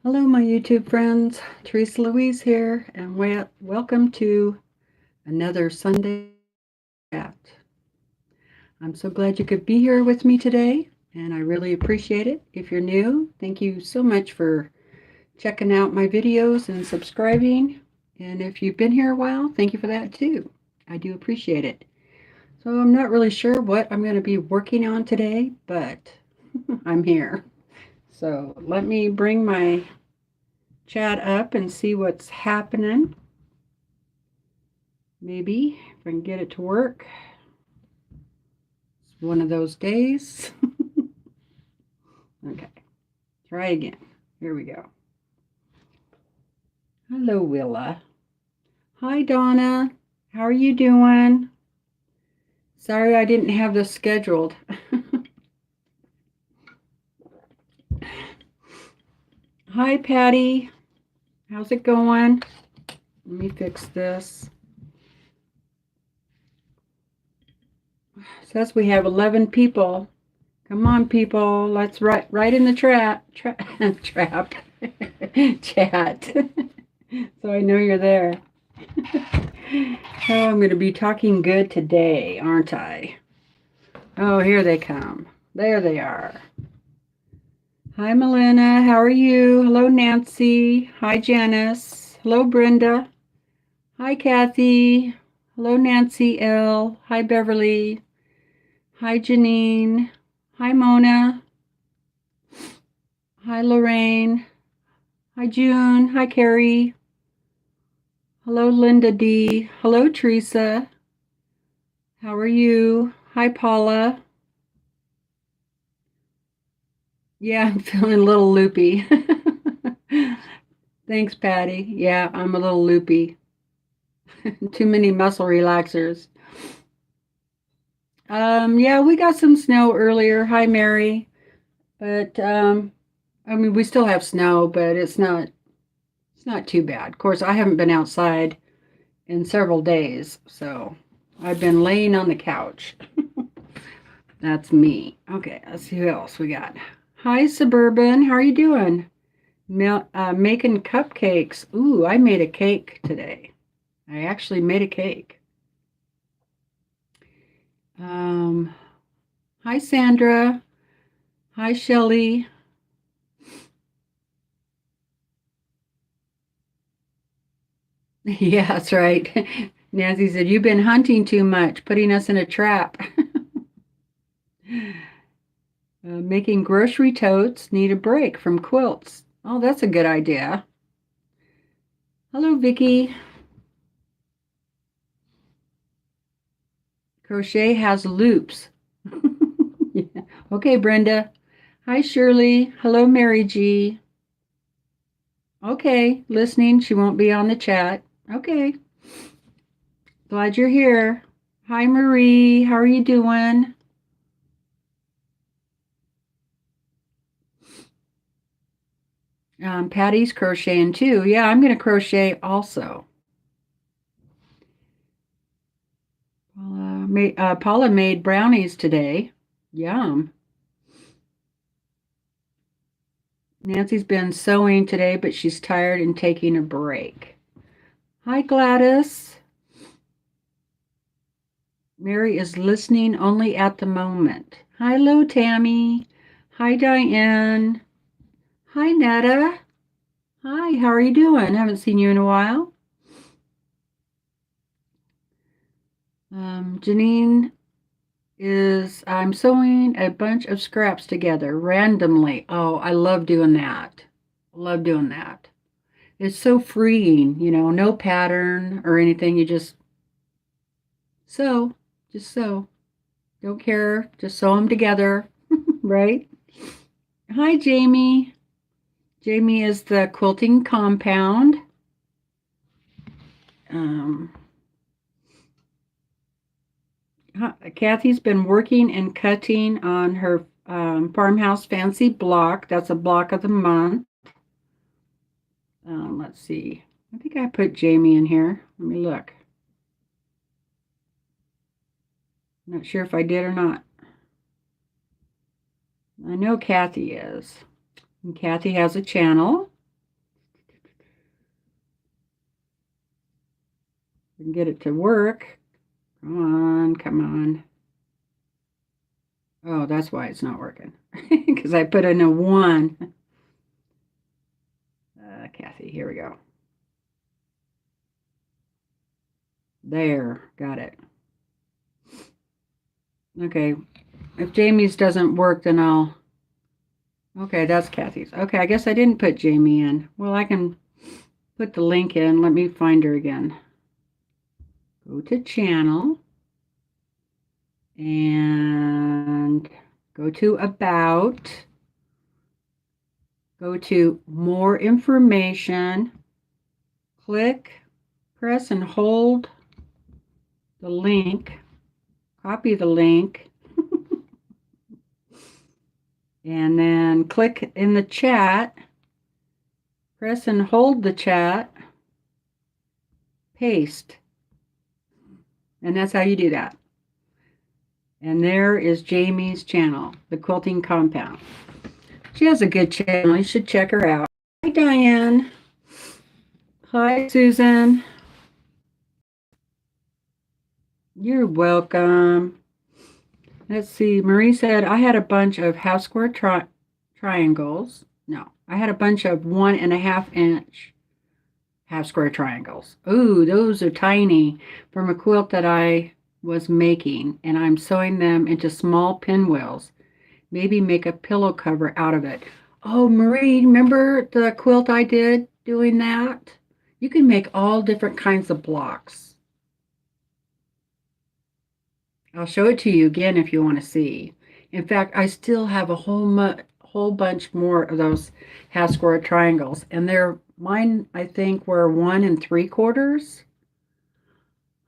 Hello, my YouTube friends. TeresaLouise here, and welcome to another Sunday chat. I'm so glad you could be here with me today, and I really appreciate it. If you're new, thank you so much for checking out my videos and subscribing. And if you've been here a while, thank you for that too. I do appreciate it. So I'm not really sure what I'm going to be working on today, but I'm here. So let me bring my chat up and see what's happening. Maybe if I can get it to work. It's one of those days. Okay, try again. Here we go. Hello, Willa. Hi, Donna. How are you doing? Sorry I didn't have this scheduled. Hi, Patty. How's it going? Let me fix this. It says we have 11 people. Come on, people. Let's right in the trap. Chat. So I know you're there. Oh, I'm going to be talking good today, aren't I? Oh, here they come. There they are. Hi, Melina. How are you? Hello, Nancy. Hi, Janice. Hello, Brenda. Hi, Kathy. Hello, Nancy L. Hi, Beverly. Hi, Janine. Hi, Mona. Hi, Lorraine. Hi, June. Hi, Carrie. Hello, Linda D. Hello, Teresa. How are you? Hi, Paula. Yeah, I'm feeling a little loopy. Thanks, Patty. Yeah, I'm a little loopy. Too many muscle relaxers. Yeah, we got some snow earlier. Hi, Mary. But I mean, we still have snow, but it's not too bad. Of course, I haven't been outside in several days, so I've been laying on the couch. That's me. Okay, let's see who else we got. Hi, Suburban. How are you doing? Making cupcakes. Ooh, I made a cake today. I actually made a cake. Hi, Sandra. Hi, Shelley. Yeah, that's right. Nancy said, you've been hunting too much, putting us in a trap. Making grocery totes, need a break from quilts. Oh, that's a good idea. Hello, Vicki. Crochet has loops. Yeah. Okay, Brenda. Hi, Shirley. Hello, Mary G. Okay, listening. She won't be on the chat. Okay. Glad you're here. Hi, Marie. How are you doing? Patty's crocheting too. Yeah, I'm going to crochet also. Paula made brownies today. Yum. Nancy's been sewing today, but she's tired and taking a break. Hi, Gladys. Mary is listening only at the moment. Hello, Tammy. Hi, Diane. Hi, Netta. Hi, how are you doing? Haven't seen you in a while. Janine I'm sewing a bunch of scraps together randomly. Oh, I love doing that. Love doing that. It's so freeing, no pattern or anything. You just sew, just sew. Don't care, just sew them together, right? Hi, Jamie. Jamie is the quilting compound. Um, Kathy's been working and cutting on her farmhouse fancy block. That's a block of the month. Let's see. I think I put Jamie in here. Let me look. Not sure if I did or not. I know Kathy is. And Kathy has a channel. We can get it to work. Come on, come on. Oh, that's why it's not working. Because I put in a 1. Kathy, here we go. There, got it. Okay, if Jamie's doesn't work, then I'll... Okay, that's Kathy's. Okay, I guess I didn't put Jamie in. Well, I can put the link in. Let me find her again. Go to channel. And go to about. Go to more information. Click, press and hold the link. Copy the link. And then click in the chat, press and hold the chat, paste. And that's how you do that. And there is Jamie's channel, The Quilting Compound. She has a good channel. You should check her out. Hi, Diane. Hi, Susan. You're welcome. Let's see. Marie said, I had a bunch of half square triangles. No, I had a bunch of 1.5 inch half square triangles. Ooh, those are tiny, from a quilt that I was making, and I'm sewing them into small pinwheels. Maybe make a pillow cover out of it. Oh, Marie, remember the quilt I did doing that? You can make all different kinds of blocks. I'll show it to you again if you want to see. In fact, I still have a whole bunch more of those half square triangles, and they're mine. I think were 1 3/4.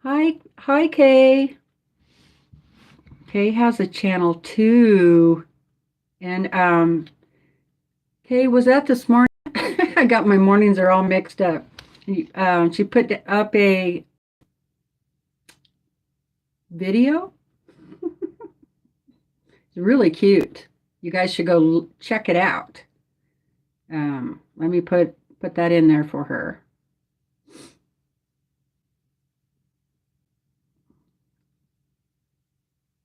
Hi, Kay. Kay has a channel too, and Kay, was that this morning? I got my mornings are all mixed up. She put up a video. It's really cute. You guys should go check it out. Let me put that in there for her.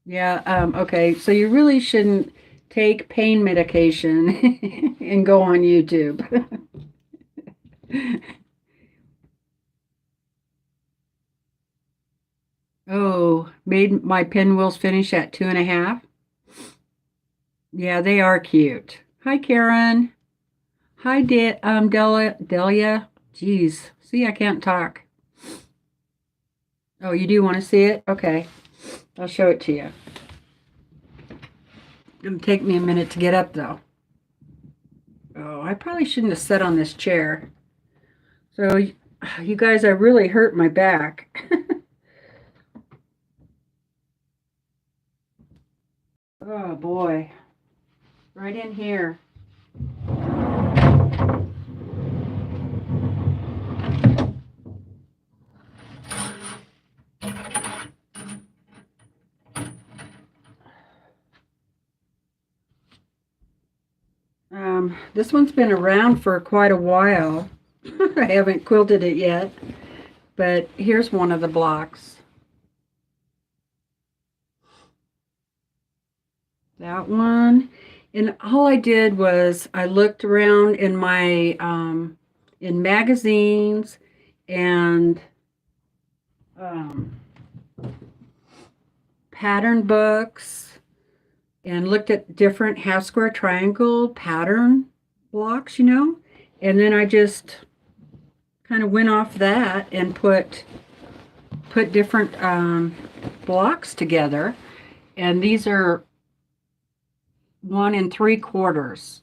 Yeah, okay. So you really shouldn't take pain medication and go on YouTube. Oh, made my pinwheels finish at 2.5. Yeah, they are cute. Hi, Karen. Hi, Delia. Jeez. See, I can't talk. Oh, you do want to see it? Okay. I'll show it to you. It'll take me a minute to get up, though. Oh, I probably shouldn't have sat on this chair. So, you guys, I really hurt my back. Oh, boy. Right in here. This one's been around for quite a while. I haven't quilted it yet, but here's one of the blocks. That one. And all I did was I looked around in my in magazines and pattern books, and looked at different half square triangle pattern blocks, and then I just kind of went off that and put different blocks together, and these are 1 3/4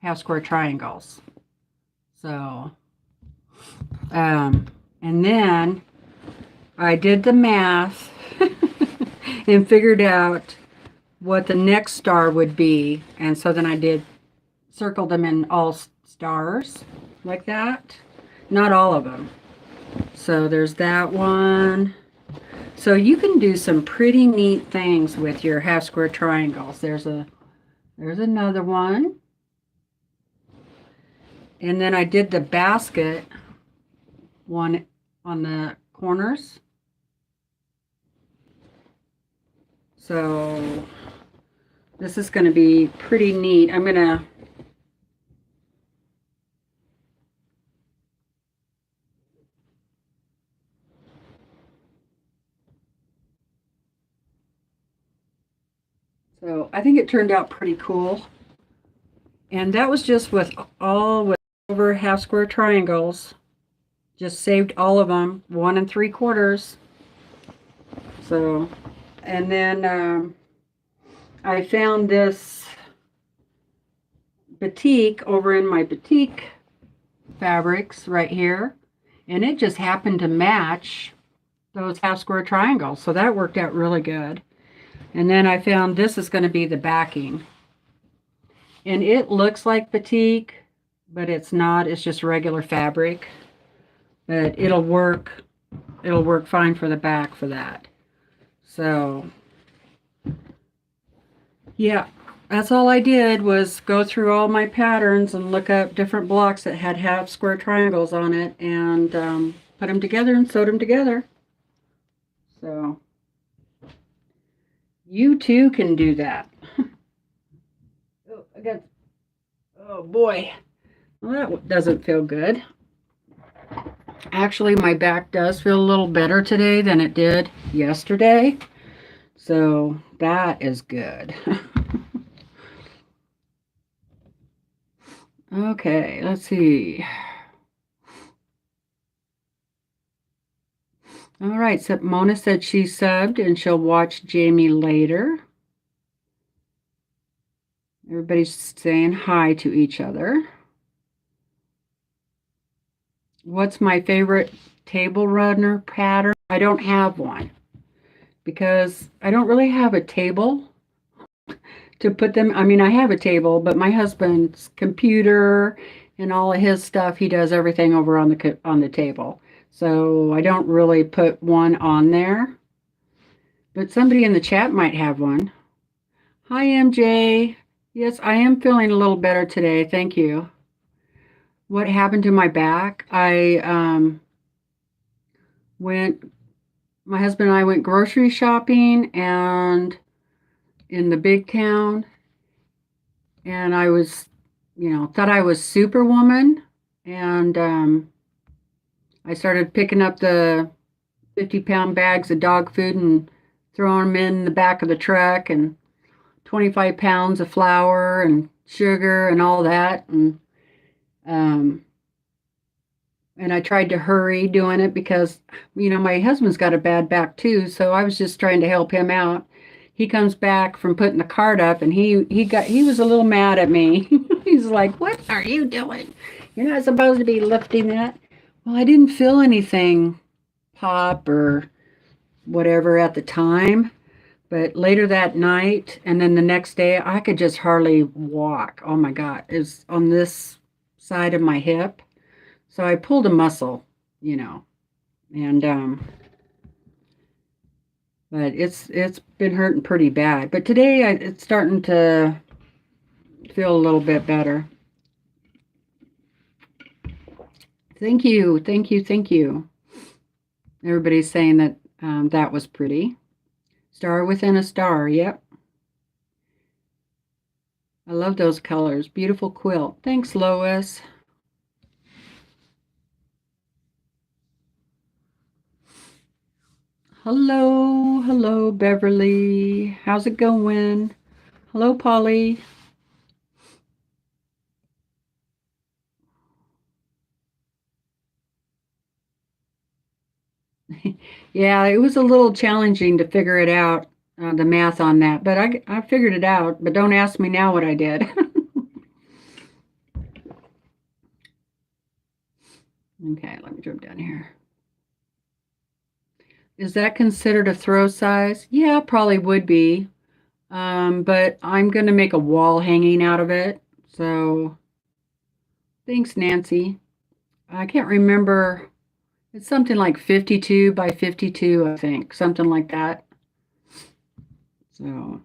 half square triangles. So and then I did the math and figured out what the next star would be, and so then I circled them in all stars like that. Not all of them. So there's that one. So you can do some pretty neat things with your half square triangles. There's another one. And then I did the basket one on the corners. So this is going to be pretty neat. I'm going to so I think it turned out pretty cool. And that was just with over half square triangles. Just saved all of them, 1 3/4. So, and then I found this batik over in my batik fabrics right here, and it just happened to match those half square triangles, so that worked out really good. And then I found this is going to be the backing, and it looks like batik, but it's not. It's just regular fabric, but it'll work fine for the back for that. So yeah, that's all I did was go through all my patterns and look up different blocks that had half square triangles on it, and put them together and sewed them together. So you too can do that. Oh boy, well, that doesn't feel good. Actually, my back does feel a little better today than it did yesterday, so that is good. Okay, let's see. All right, so Mona said she subbed and she'll watch Jamie later. Everybody's saying hi to each other. What's my favorite table runner pattern? I don't have one because I don't really have a table to put them. I mean, I have a table, but my husband's computer and all of his stuff, he does everything over on the table. So I don't really put one on there. But somebody in the chat might have one. Hi, MJ. Yes, I am feeling a little better today. Thank you. What happened to my back? My husband and I went grocery shopping and in the big town, and I was, thought I was Superwoman, and I started picking up the 50-pound bags of dog food and throwing them in the back of the truck, and 25 pounds of flour and sugar and all that, and I tried to hurry doing it because, my husband's got a bad back too, so I was just trying to help him out. He comes back from putting the cart up, and he was a little mad at me. He's like, "What are you doing? You're not supposed to be lifting that." Well, I didn't feel anything pop or whatever at the time, but later that night and then the next day, I could just hardly walk. Oh my God, it's on this side of my hip. So I pulled a muscle, and but it's been hurting pretty bad. But today it's starting to feel a little bit better. Thank you, thank you, thank you. Everybody's saying that that was pretty. Star within a star, yep. I love those colors. Beautiful quilt. Thanks, Lois. Hello, hello, Beverly. How's it going? Hello, Polly. Yeah, it was a little challenging to figure it out, the math on that, but I figured it out, but don't ask me now what I did. Okay, let me jump down here. Is that considered a throw size? Yeah, probably would be. But I'm going to make a wall hanging out of it. So thanks, Nancy. I can't remember. It's something like 52 by 52, I think. Something like that. So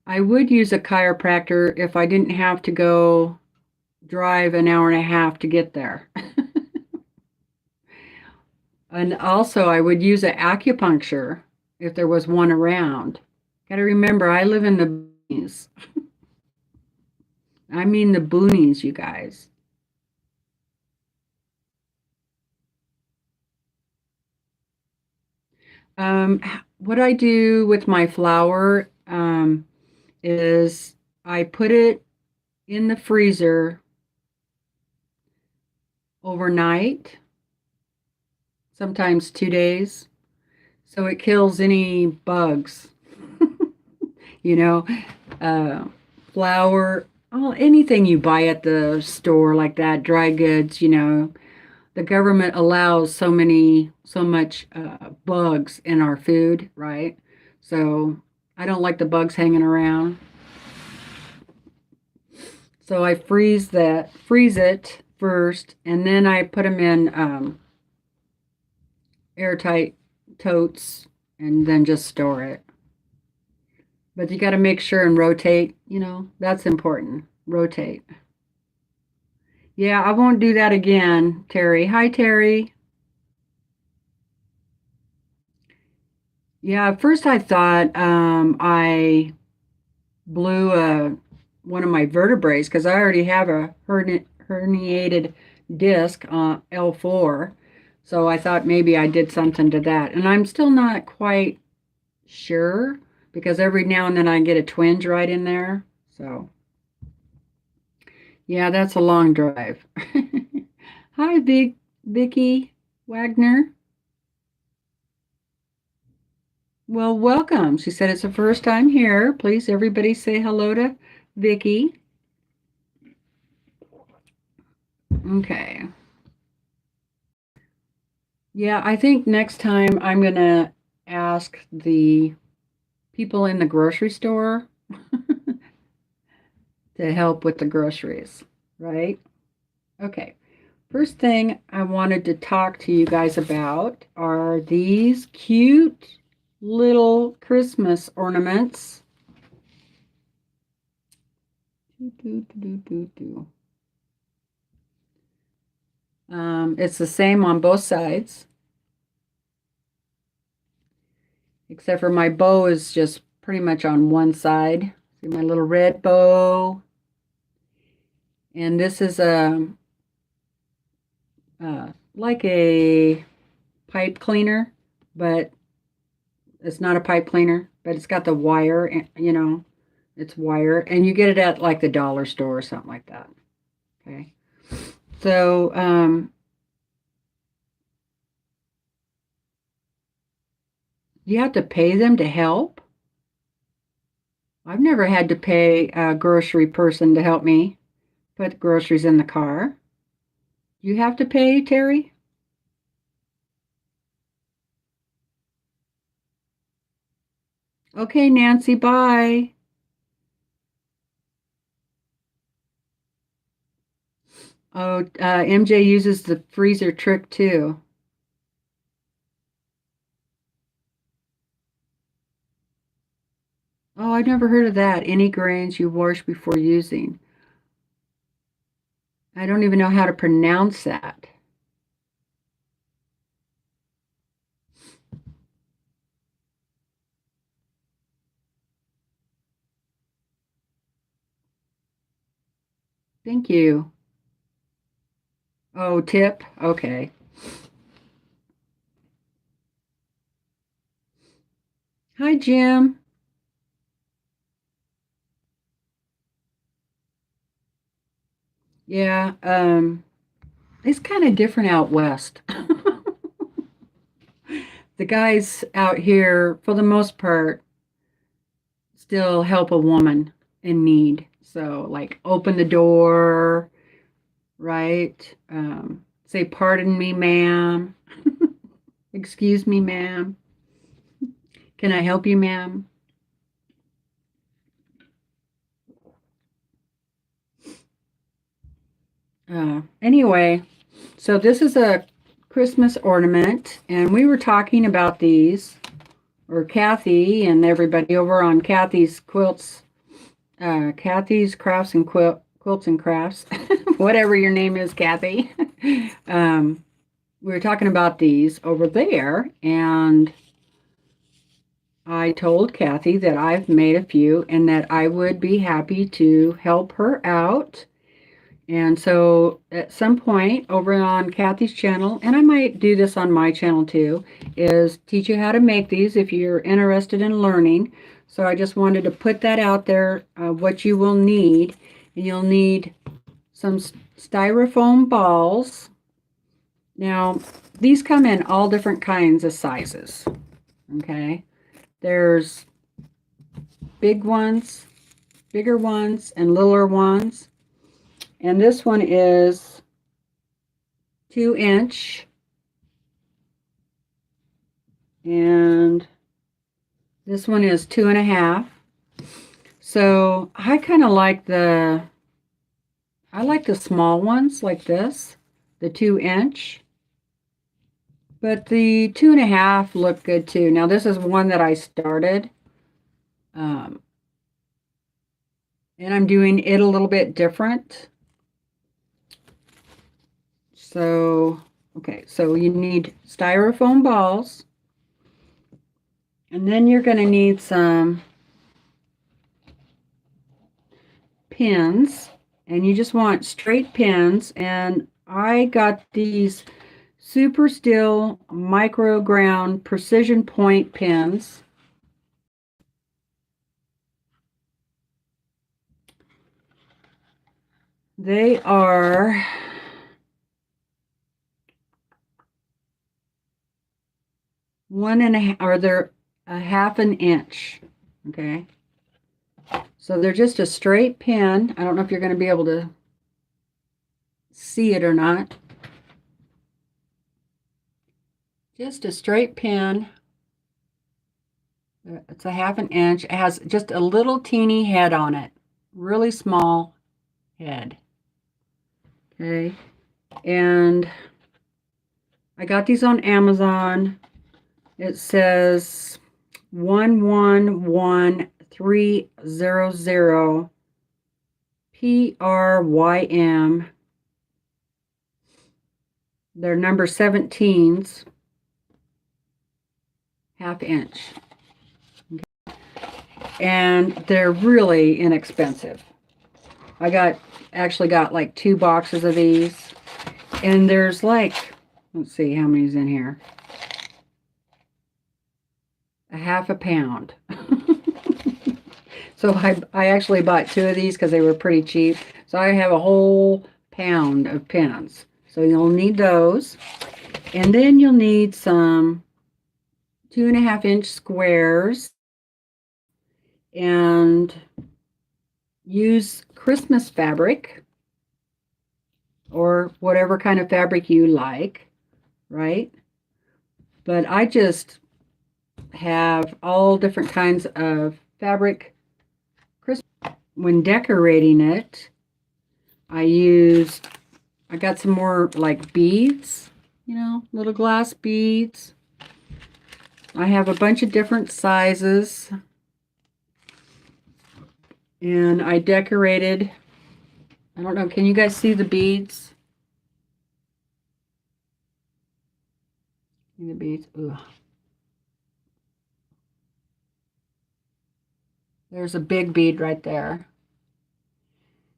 I would use a chiropractor if I didn't have to go drive an hour and a half to get there. And also, I would use an acupuncture if there was one around. Got to remember, I live in the boonies. I mean the boonies, you guys. Um, what I do with my flour is I put it in the freezer overnight, sometimes 2 days, so it kills any bugs. You know, uh, flour, oh, anything you buy at the store like that, dry goods, the government allows so much bugs in our food, right? So I don't like the bugs hanging around. So I freeze it first, and then I put them in airtight totes and then just store it. But you got to make sure and rotate, that's important. Rotate. Yeah, I won't do that again, Terry. Hi, Terry. Yeah, at first I thought I blew one of my vertebrae because I already have a herniated disc on L4. So I thought maybe I did something to that. And I'm still not quite sure because every now and then I get a twinge right in there. So, yeah, that's a long drive. Hi, Big Vicky Wagner. Well, welcome. She said it's her first time here. Please, everybody say hello to Vicky. Okay. Yeah, I think next time I'm going to ask the people in the grocery store to help with the groceries, right? Okay. First thing I wanted to talk to you guys about are these cute little Christmas ornaments. It's the same on both sides, except for my bow is just pretty much on one side. See my little red bow. And this is like a pipe cleaner, but it's not a pipe cleaner, but it's got the wire, it's wire, and you get it at like the dollar store or something like that. Okay. So, you have to pay them to help. I've never had to pay a grocery person to help me put groceries in the car. You have to pay, Terry? Okay, Nancy, bye. Oh, MJ uses the freezer trick too. Oh, I've never heard of that. Any grains you wash before using. I don't even know how to pronounce that. Thank you. Oh, tip? Okay. Hi, Jim. Yeah, it's kind of different out west. The guys out here, for the most part, still help a woman in need. So, like, open the door, right? Say, pardon me, ma'am. Excuse me, ma'am. Can I help you, ma'am? Anyway, so this is a Christmas ornament, and we were talking about these, or Kathy and everybody over on Kathy's Quilts, Kathy's Crafts and Quilts and Crafts, whatever your name is, Kathy. we were talking about these over there, and I told Kathy that I've made a few and that I would be happy to help her out. And so at some point over on Kathy's channel, and I might do this on my channel too, is teach you how to make these if you're interested in learning. So I just wanted to put that out there, what you will need. And you'll need some styrofoam balls. Now, these come in all different kinds of sizes, okay? There's big ones, bigger ones, and littler ones. And this one is 2-inch. And this one is 2.5. So I kind of like the small ones like this, the 2-inch. But the 2.5 look good too. Now this is one that I started. And I'm doing it a little bit different. So, okay, so you need styrofoam balls. And then you're going to need some pins. And you just want straight pins. And I got these Super Steel Micro Ground Precision Point pins. They are they're a 1/2 inch. Okay. So they're just a straight pin. I don't know if you're going to be able to see it or not. Just a straight pin. It's a 1/2 inch. It has just a little teeny head on it. Really small head. Okay. And I got these on Amazon. It says 111300 PRYM. They're number 17s, 1/2 inch. Okay. And they're really inexpensive. I actually got like 2 boxes of these. And there's like, let's see how many's in here. A 1/2 pound. So I actually bought 2 of these because they were pretty cheap. So I have a whole pound of pins. So you'll need those. And then you'll need some 2.5 inch squares. And use Christmas fabric. Or whatever kind of fabric you like. Right? But I just have all different kinds of fabric. When decorating it, I got some more like beads, you know, little glass beads. I have a bunch of different sizes. And I decorated, I don't know, can you guys see the beads? See the beads? Ugh. There's a big bead right there.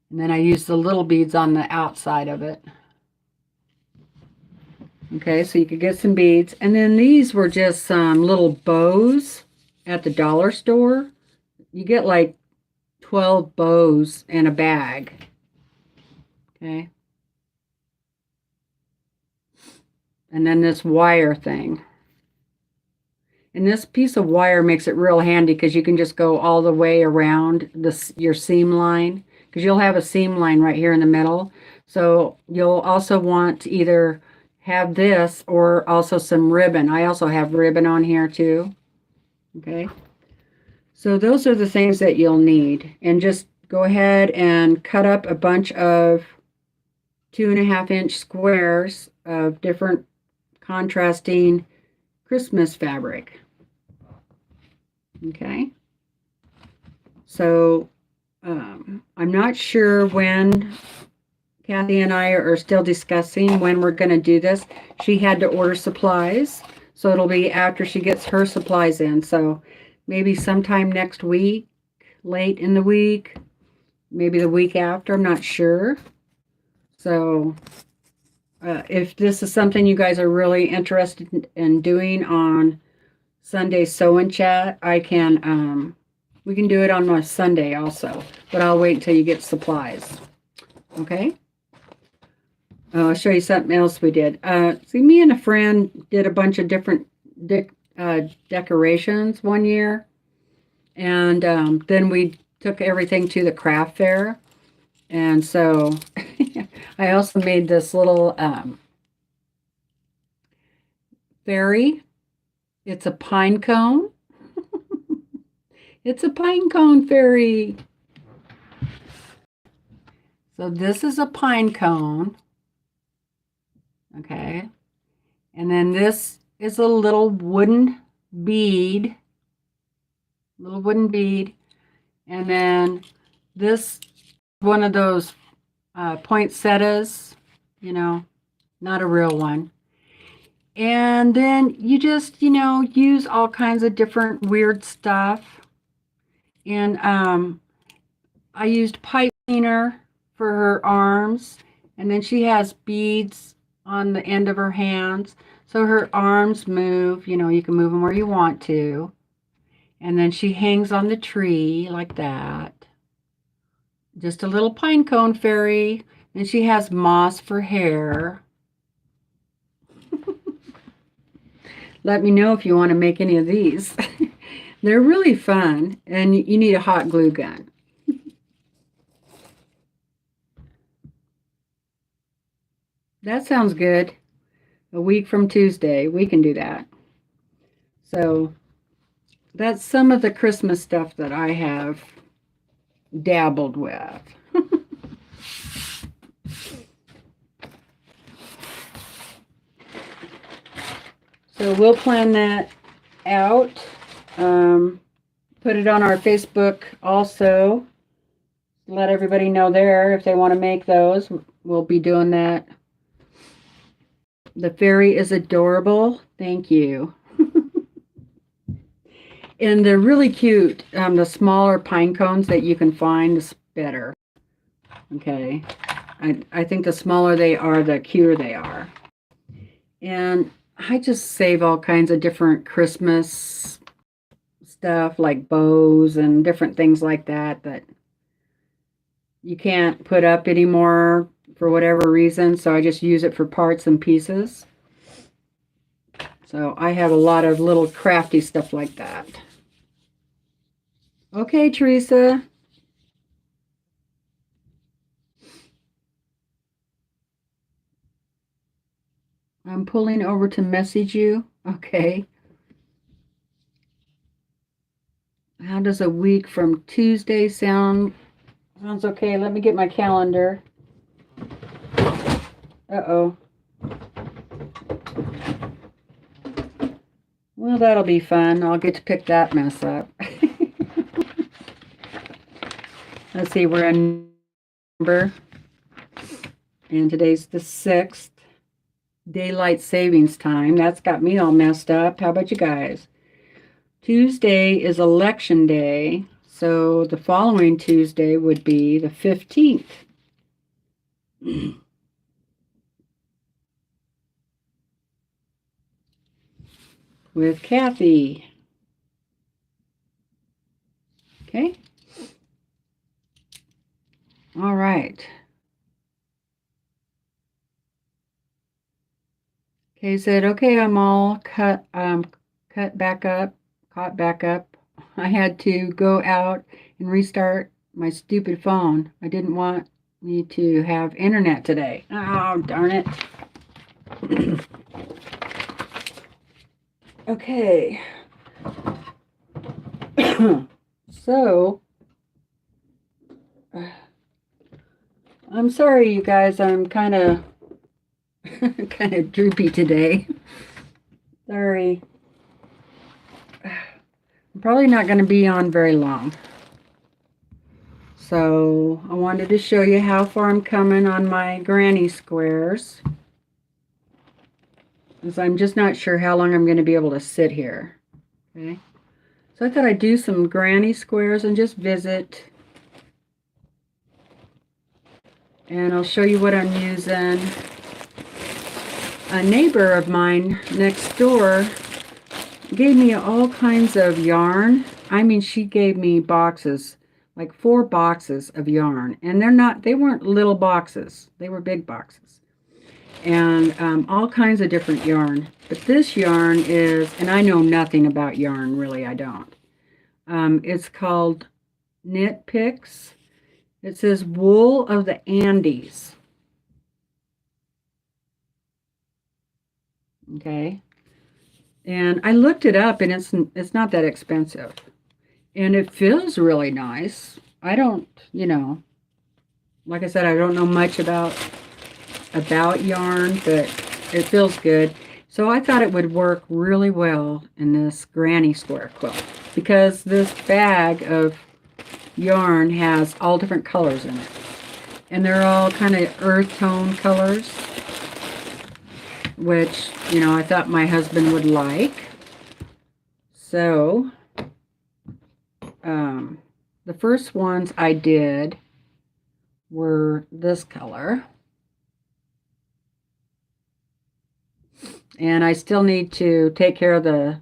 And then I use the little beads on the outside of it. Okay, so you could get some beads. And then these were just some little bows at the dollar store. You get like 12 bows in a bag. Okay. And then this wire thing. And this piece of wire makes it real handy because you can just go all the way around your seam line, because you'll have a seam line right here in the middle. So you'll also want to either have this or also some ribbon. I also have ribbon on here too. Okay. So those are the things that you'll need. And just go ahead and cut up a bunch of 2.5 inch squares of different contrasting Christmas fabric. Okay, so I'm not sure when Kathy and I are still discussing when we're going to do this. She had to order supplies, so it'll be after she gets her supplies in. So maybe sometime next week, late in the week, maybe the week after, I'm not sure. So if this is something you guys are really interested in doing on Sunday sew and chat, I can, we can do it on my Sunday also, but I'll wait until you get supplies. Okay? I'll show you something else we did. See, me and a friend did a bunch of different decorations one year. And then we took everything to the craft fair. And so I also made this little fairy. It's a pine cone. It's a pine cone fairy. So this is a pine cone. Okay. And then this is a little wooden bead. Little wooden bead. And then this, one of those poinsettias, you know, not a real one. And then you just, you know, use all kinds of different weird stuff. And I used pipe cleaner for her arms. And then she has beads on the end of her hands. So her arms move, you know, you can move them where you want to. And then she hangs on the tree like that. Just a little pine cone fairy. And she has moss for hair. Let me know if you want to make any of these. They're really fun, and you need a hot glue gun. That sounds good. A week from Tuesday, we can do that. So that's some of the Christmas stuff that I have dabbled with. So we'll plan that out. Put it on our Facebook also. Let everybody know there if they want to make those. We'll be doing that. The fairy is adorable. Thank you. And they're really cute. The smaller pine cones that you can find is better. Okay. I think the smaller they are, the cuter they are. And I just save all kinds of different Christmas stuff like bows and different things like that that you can't put up anymore for whatever reason. So I just use it for parts and pieces. So I have a lot of little crafty stuff like that. Okay, Teresa. I'm pulling over to message you. Okay. How does a week from Tuesday sound? Sounds okay. Let me get my calendar. Uh-oh. Well, that'll be fun. I'll get to pick that mess up. Let's see, we're in November. And today's the 6th. Daylight savings time. That's got me all messed up. How about you guys? Tuesday is election day. So the following Tuesday would be the 15th. With Kathy. Okay. All right. Kay said, okay, I'm all caught back up. I had to go out and restart my stupid phone. I didn't want me to have internet today. Oh, darn it. Okay. So, I'm sorry, you guys. I'm kind of droopy today. Sorry. I'm probably not going to be on very long. So I wanted to show you how far I'm coming on my granny squares, because I'm just not sure how long I'm going to be able to sit here. Okay, so I thought I'd do some granny squares and just visit, and I'll show you what I'm using. A neighbor of mine next door gave me all kinds of yarn. I mean, she gave me boxes, like 4 boxes of yarn, and they weren't little boxes, they were big boxes, and all kinds of different yarn. But this yarn is, and I know nothing about yarn, really, I don't. It's called Knit Picks. It says Wool of the Andes. Okay, and I looked it up, and it's not that expensive, and it feels really nice. I don't, like I said, I don't know much about yarn, but it feels good. So I thought it would work really well in this granny square quilt, because this bag of yarn has all different colors in it, and they're all kind of earth tone colors, which I thought my husband would like. So the first ones I did were this color, and I still need to take care of the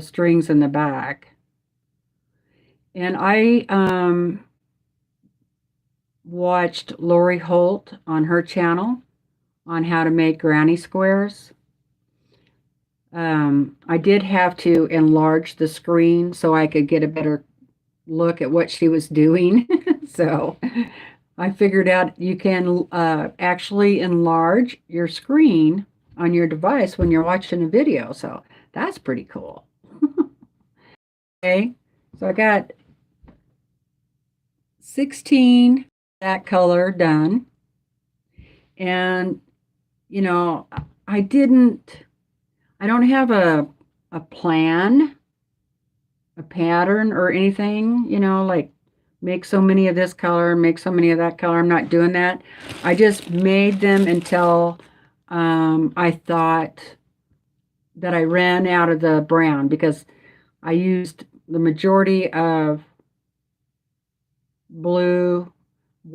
strings in the back. And I watched Lori Holt on her channel on how to make granny squares. I did have to enlarge the screen so I could get a better look at what she was doing. So I figured out you can actually enlarge your screen on your device when you're watching a video. So that's pretty cool. Okay, so I got 16 that color done. And I don't have a plan, a pattern or anything, like make so many of this color, make so many of that color. I'm not doing that. I just made them until I thought that I ran out of the brown, because I used the majority of blue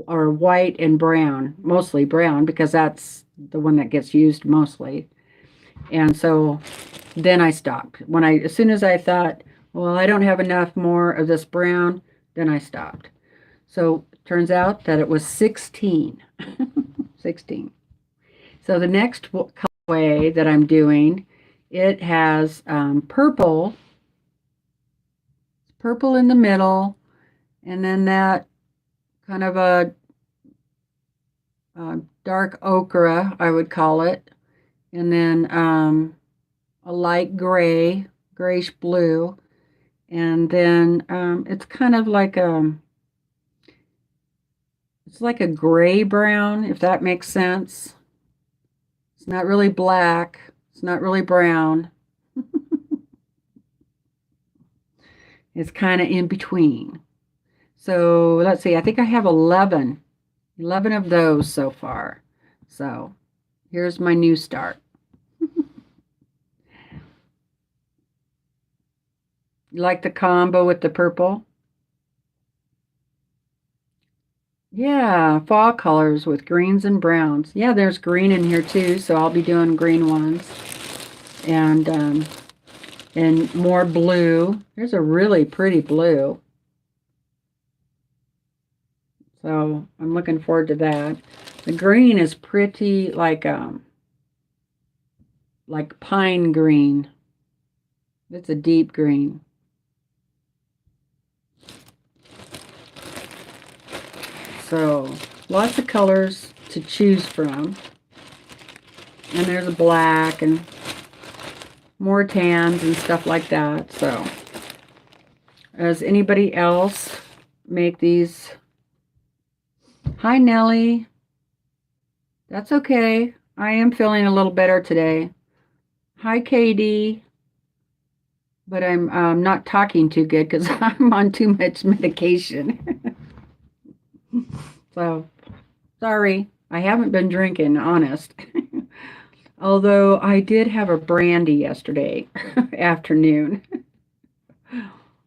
or white and brown, mostly brown, because that's the one that gets used mostly. And so then I stopped. As soon as I thought, well, I don't have enough more of this brown, then I stopped. So it turns out that it was 16. 16. So the next colorway that I'm doing, it has purple in the middle, and then that kind of a dark ochre, I would call it, and then a light grayish blue, and then it's kind of like it's like a gray brown, if that makes sense. It's not really black, it's not really brown. It's kind of in between. So let's see, I think I have 11 of those so far. So here's my new start. You like the combo with the purple? Yeah, fall colors with greens and browns. Yeah, there's green in here too, so I'll be doing green ones. And more blue. There's a really pretty blue. So I'm looking forward to that. The green is pretty like pine green. It's a deep green. So lots of colors to choose from. And there's a black and more tans and stuff like that. So does anybody else make these? Hi, Nellie. That's okay. I am feeling a little better today. Hi, Katie. But I'm not talking too good because I'm on too much medication. So, sorry, I haven't been drinking, honest. Although I did have a brandy yesterday afternoon,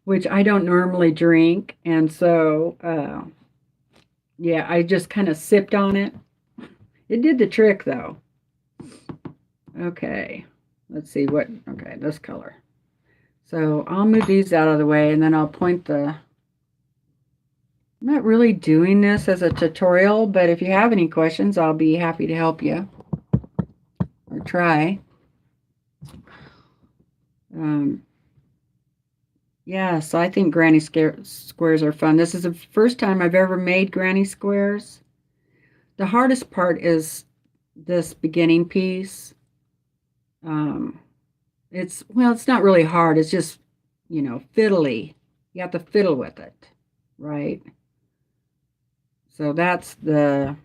which I don't normally drink. And so, yeah, I just kind of sipped on it. It did the trick, though. Okay, let's see what, okay, this color. So I'll move these out of the way and then I'll point the, I'm not really doing this as a tutorial, but if you have any questions, I'll be happy to help you or try. Yes, I think granny squares are fun. This is the first time I've ever made granny squares. The hardest part is this beginning piece. Um, well, it's not really hard. It's just, fiddly. You have to fiddle with it, right? So that's and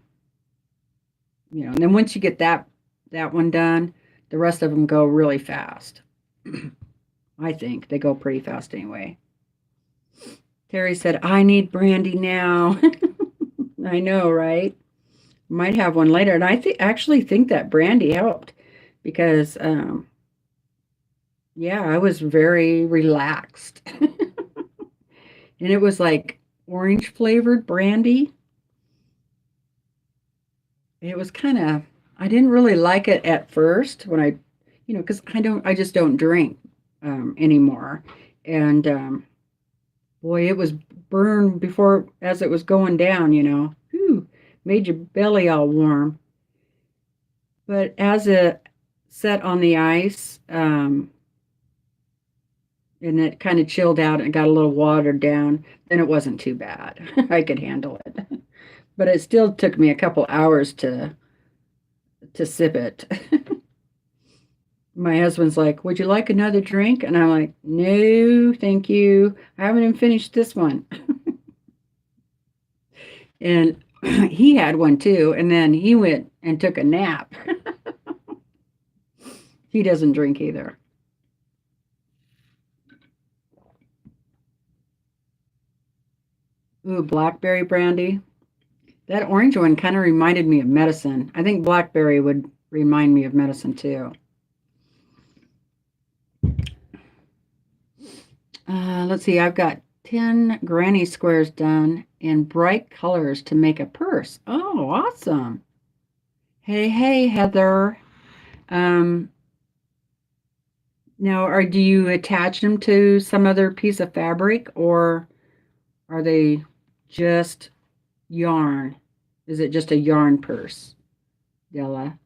then once you get that one done, the rest of them go really fast. I think they go pretty fast anyway. Terry said, I need brandy now. I know, right? Might have one later. And I actually think that brandy helped because, yeah, I was very relaxed. And it was like orange flavored brandy. It was I didn't really like it at first when because I just don't drink anymore. And boy, it was burned before as it was going down, Whew, made your belly all warm. But as it set on the ice, and it kind of chilled out and got a little watered down, then it wasn't too bad. I could handle it. But it still took me a couple hours to sip it. My husband's like, would you like another drink? And I'm like, no, thank you. I haven't even finished this one. And he had one too. And then he went and took a nap. He doesn't drink either. Ooh, blackberry brandy. That orange one kind of reminded me of medicine. I think blackberry would remind me of medicine too. Let's see, I've got 10 granny squares done in bright colors to make a purse. Oh, awesome. Hey, Heather. Um, Now, do you attach them to some other piece of fabric or are they just yarn? Is it just a yarn purse, Della?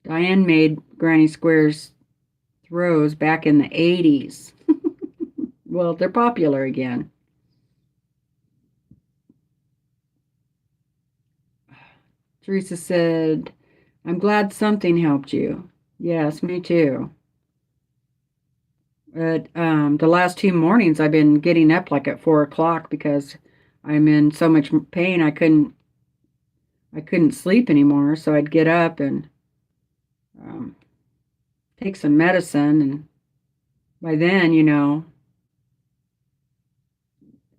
Diane made granny squares throws back in the 80s. Well, they're popular again. Teresa said, I'm glad something helped you. Yes, me too. But the last 2 mornings I've been getting up like at 4 o'clock because I'm in so much pain I couldn't sleep anymore. So I'd get up and um, take some medicine, and by then,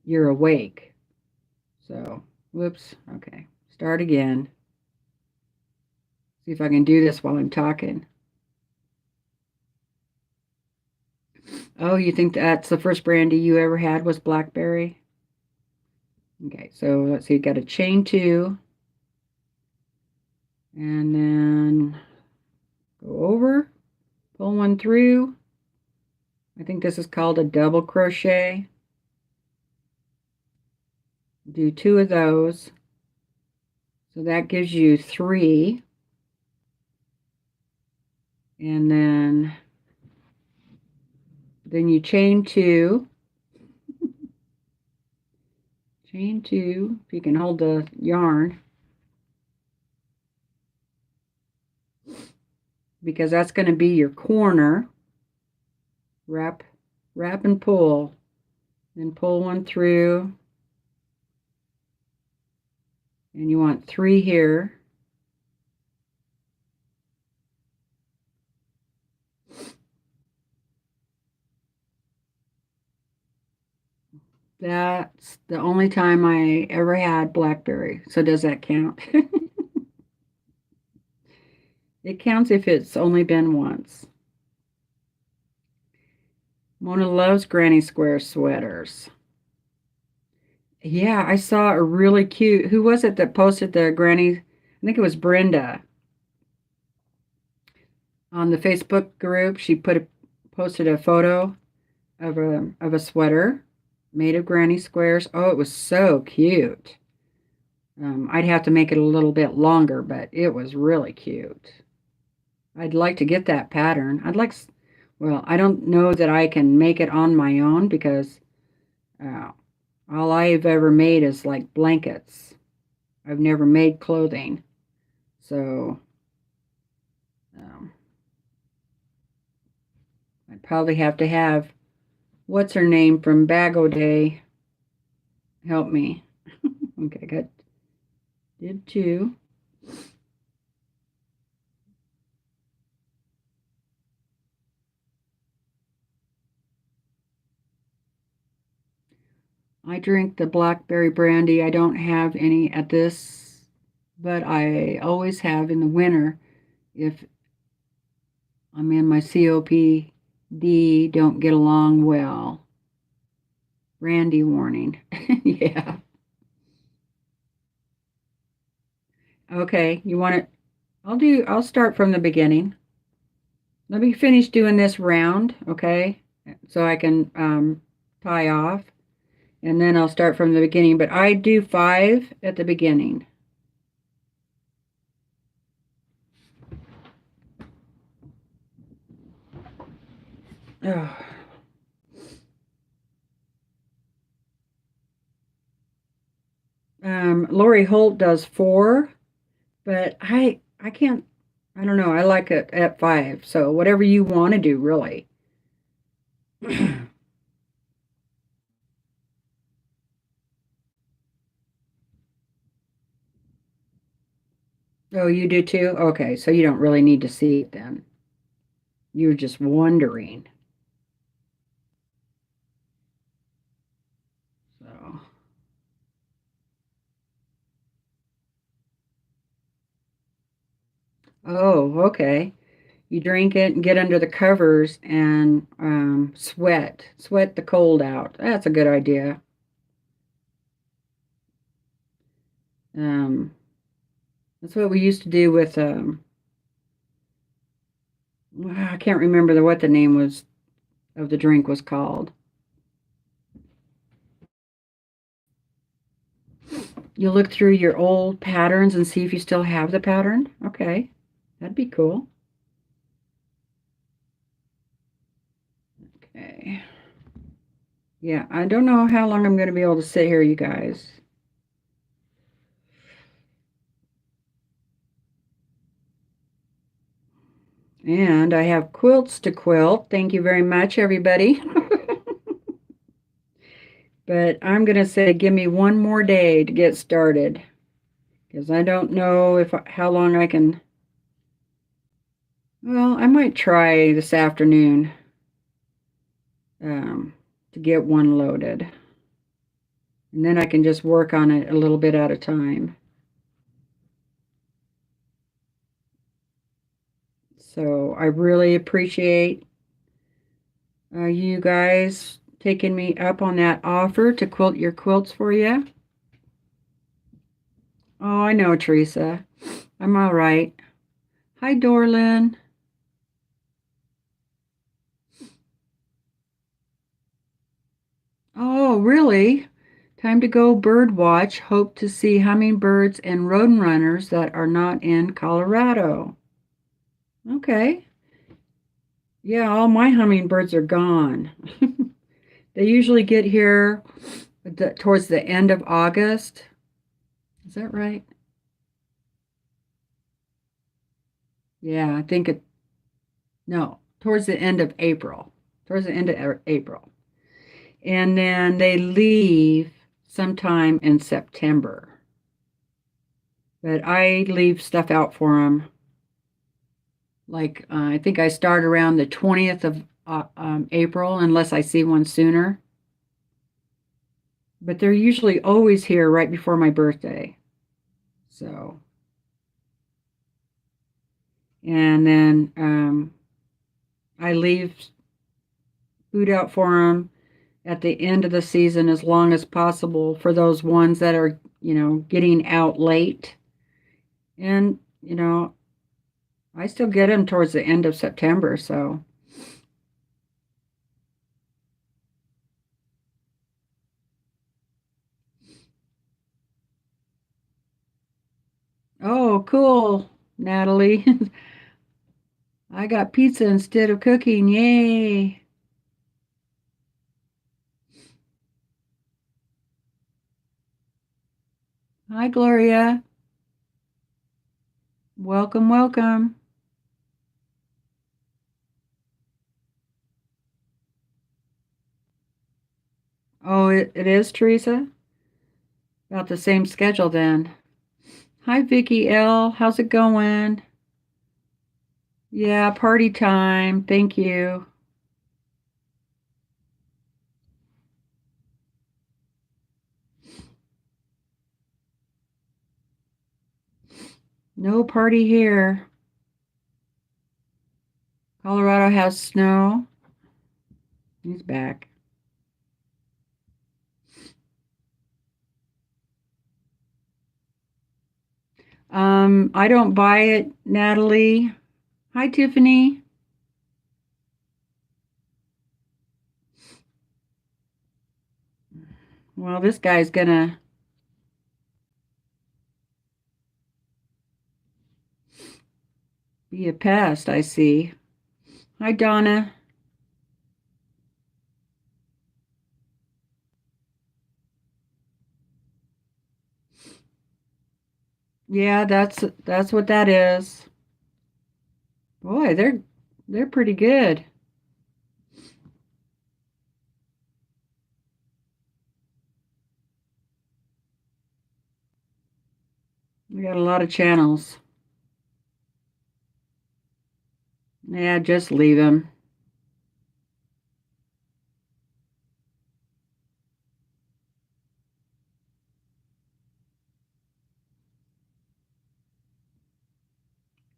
you're awake. So, whoops. Okay, start again. See if I can do this while I'm talking. Oh, you think that's the first brandy you ever had was blackberry? Okay, so let's see, got a chain two, and then go over, pull one through. I think this is called a double crochet. Do 2 of those. So that gives you 3. And then you chain 2. Chain 2, if you can hold the yarn. Because that's going to be your corner. Wrap and pull. Then pull one through. And you want 3 here. That's the only time I ever had blackberry. So does that count? It counts if it's only been once. Mona loves granny square sweaters. Yeah, I saw a really cute. Who was it that posted the granny? I think it was Brenda on the Facebook group. She posted a photo of a sweater made of granny squares. Oh, it was so cute. I'd have to make it a little bit longer, but it was really cute. I'd like to get that pattern. Well, I don't know that I can make it on my own because uh, all I've ever made is like blankets. I've never made clothing. So um, I'd probably have to have what's her name from Bag O Day help me. Okay, good. Did two. I drink the blackberry brandy. I don't have any at this, but I always have in the winter if I'm in my COPD, don't get along well. Brandy warning. Yeah. Okay, you want it? I'll start from the beginning. Let me finish doing this round, okay? So I can tie off, and then I'll start from the beginning. But I do 5 at the beginning. Oh. Lori Holt does 4, but I can't. I don't know. I like it at 5. So whatever you want to do, really. Oh, you do too? Okay, so you don't really need to see it then. You're just wondering. So, oh, okay. You drink it and get under the covers and sweat the cold out. That's a good idea. Um, that's what we used to do with I can't remember what the name was of the drink was called. You look through your old patterns and see if you still have the pattern. Okay, that'd be cool. Okay. Yeah, I don't know how long I'm going to be able to sit here, you guys. And I have quilts to quilt. Thank you very much, everybody. But I'm going to say give me one more day to get started because I don't know if how long I can. Well, I might try this afternoon to get one loaded. And then I can just work on it a little bit at a time. So I really appreciate you guys taking me up on that offer to quilt your quilts for you. Oh, I know, Teresa. I'm all right. Hi, Dorlin. Oh, really? Time to go bird watch. Hope to see hummingbirds and roadrunners that are not in Colorado. Okay. Yeah, all my hummingbirds are gone. They usually get here towards the end of August. Is that right? Yeah, I think no, towards the end of April. Towards the end of April. And then they leave sometime in September. But I leave stuff out for them. Like, I think I start around the 20th of April, unless I see one sooner. but they're usually always here right before my birthday. So, and then I leave food out for them at the end of the season as long as possible for those ones that are, getting out late. And, I still get them towards the end of September, so. Oh, cool, Natalie. I got pizza instead of cooking. Yay. Hi, Gloria. Welcome, welcome. Oh, it is, Teresa? About the same schedule then. Hi, Vicky L. How's it going? Yeah, party time. Thank you. No party here. Colorado has snow. He's back. I don't buy it, Natalie. Hi, Tiffany. Well, this guy's gonna be a pest, I see. Hi, Donna. Yeah, that's what that is. Boy, they're pretty good. We got a lot of channels. Yeah, just leave them.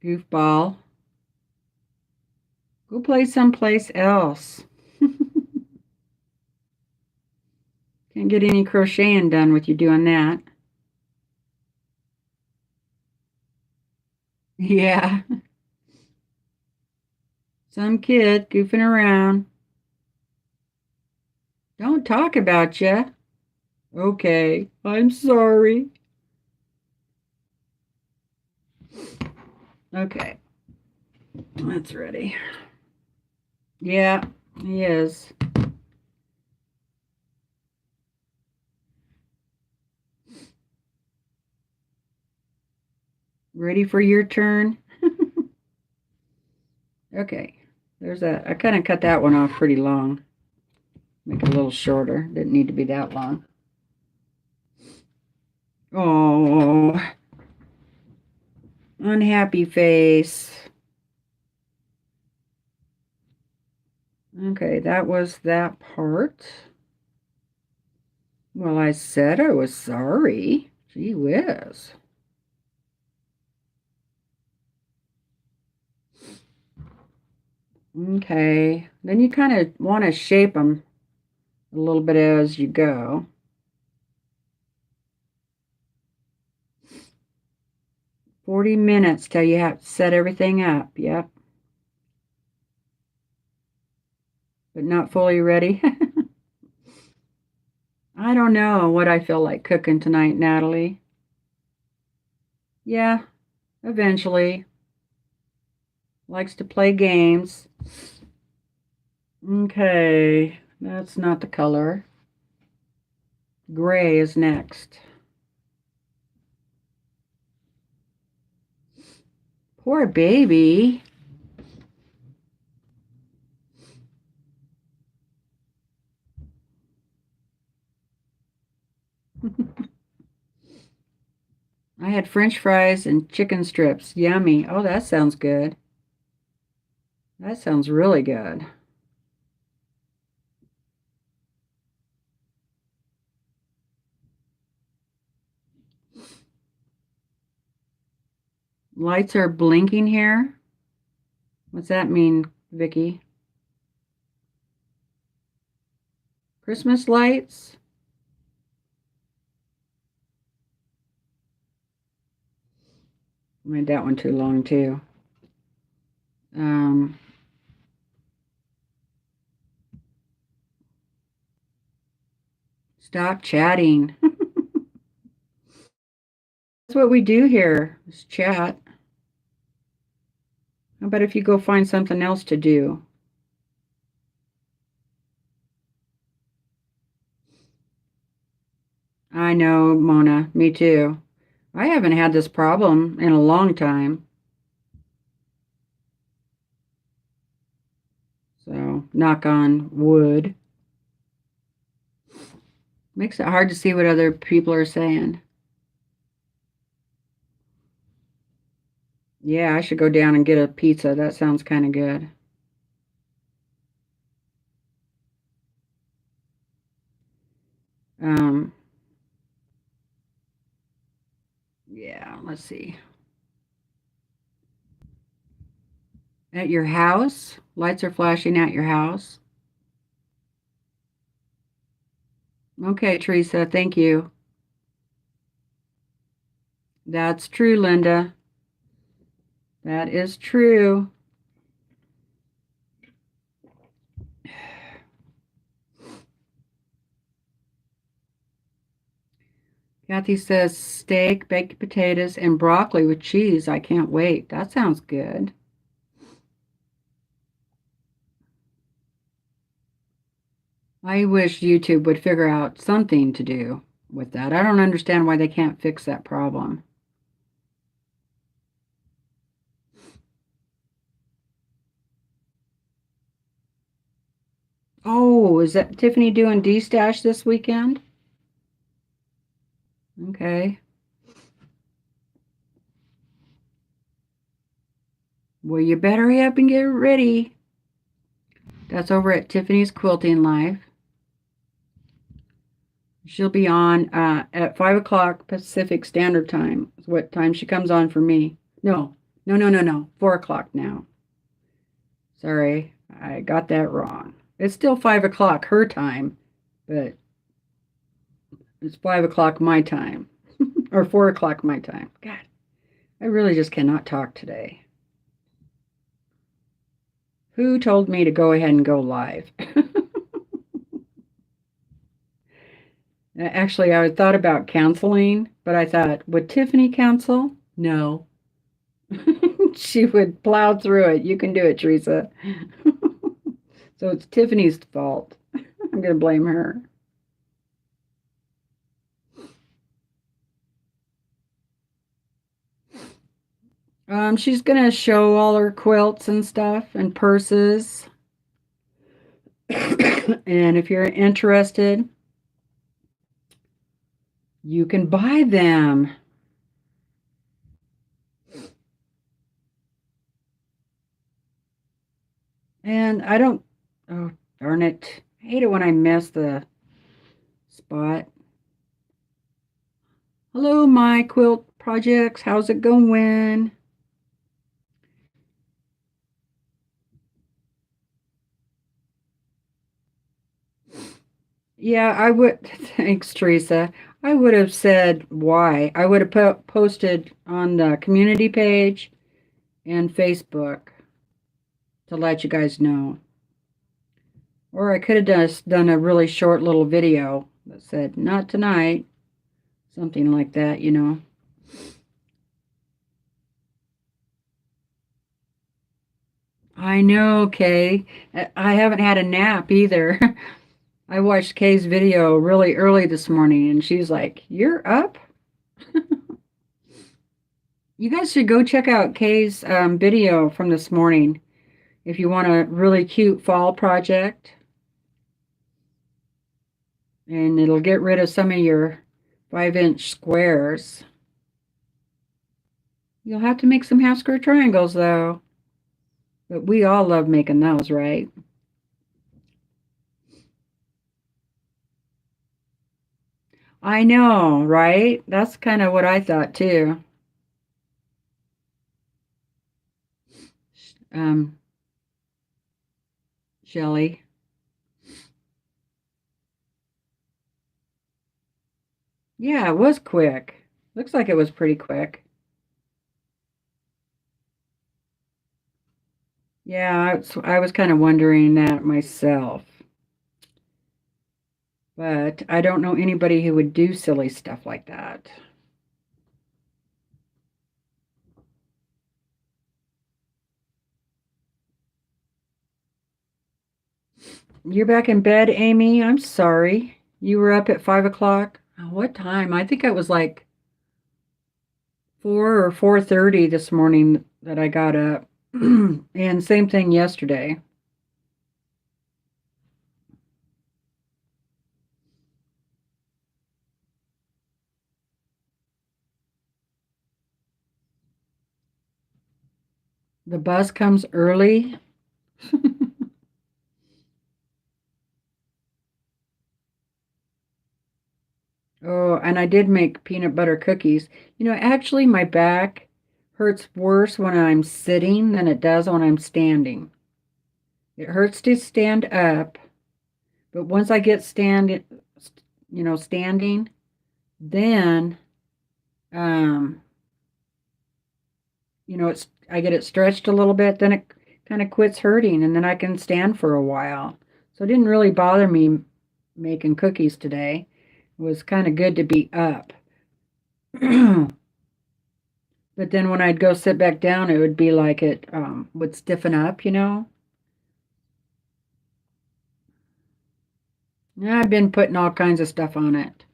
Goofball. Go play someplace else. Can't get any crocheting done with you doing that. Yeah, some kid goofing around. Don't talk about ya. Okay, I'm sorry. Okay, that's ready. Yeah, he is. Ready for your turn? Okay, I kind of cut that one off pretty long. Make it a little shorter. Didn't need to be that long. Oh, unhappy face. Okay, that was that part. Well, I said I was sorry. Gee whiz. Okay, then you kind of want to shape them a little bit as you go. 40 minutes till you have to set everything up. Yep, but not fully ready. I don't know what I feel like cooking tonight, Natalie. Yeah, eventually. Likes to play games. Okay, that's not the color. Gray is next. Poor baby. I had French fries and chicken strips. Yummy. Oh, that sounds good. That sounds really good. lights are blinking here. What's that mean, Vicky? Christmas lights? Made that one too long too. Stop chatting. That's what we do here, is chat. How about if you go find something else to do? I know, Mona, me too. I haven't had this problem in a long time. So, knock on wood. Makes it hard to see what other people are saying. Yeah, I should go down and get a pizza. That sounds kind of good. Um, yeah, let's see. At your house? Lights are flashing at your house. Okay, Teresa, thank you. That's true, Linda. That is true. Kathy says steak, baked potatoes, and broccoli with cheese. I can't wait. That sounds good. I wish YouTube would figure out something to do with that. I don't understand why they can't fix that problem. Oh, is that Tiffany doing D-Stash this weekend? Okay. Well, you better hurry up and get ready. That's over at Tiffany's Quilting Live. She'll be on at 5 o'clock Pacific Standard Time. Is what time she comes on for me. No, no. 4 o'clock now. Sorry, I got that wrong. It's still 5 o'clock her time, but it's 5 o'clock my time. Or 4 o'clock my time. God, I really just cannot talk today. Who told me to go ahead and go live? Actually, I thought about canceling, but I thought, would Tiffany cancel? No. She would plow through it. You can do it, Teresa. So it's Tiffany's fault. I'm going to blame her. She's going to show all her quilts and stuff and purses. And if you're interested, you can buy them. And I don't, oh, darn it. I hate it when I miss the spot. Hello, my quilt projects. How's it going? Yeah, I would. Thanks, Teresa. I would have said why. I would have posted on the community page and Facebook to let you guys know. Or I could have just done a really short little video that said, not tonight. Something like that, you know. I know, Kay. I haven't had a nap either. I watched Kay's video really early this morning, and she's like, "You're up?" You guys should go check out Kay's video from this morning if you want a really cute fall project. And it'll get rid of some of your 5-inch squares. You'll have to make some half square triangles, though. But we all love making those, right? I know, right? That's kind of what I thought, too. um, Shelley. Yeah, it was quick. Looks like it was pretty quick. Yeah, I was kind of wondering that myself. But I don't know anybody who would do silly stuff like that. You're back in bed, Amy? I'm sorry. You were up at 5 o'clock? What time? I think it was like 4 or 4:30 this morning that I got up. And same thing yesterday. The bus comes early. Oh, and I did make peanut butter cookies. Actually, my back hurts worse when I'm sitting than it does when I'm standing. It hurts to stand up, but once I get standing, then um, I get it stretched a little bit, then it kind of quits hurting, and then I can stand for a while. So it didn't really bother me making cookies today. It was kind of good to be up. But then when I'd go sit back down, it would be like it would stiffen up. Yeah, I've been putting all kinds of stuff on it.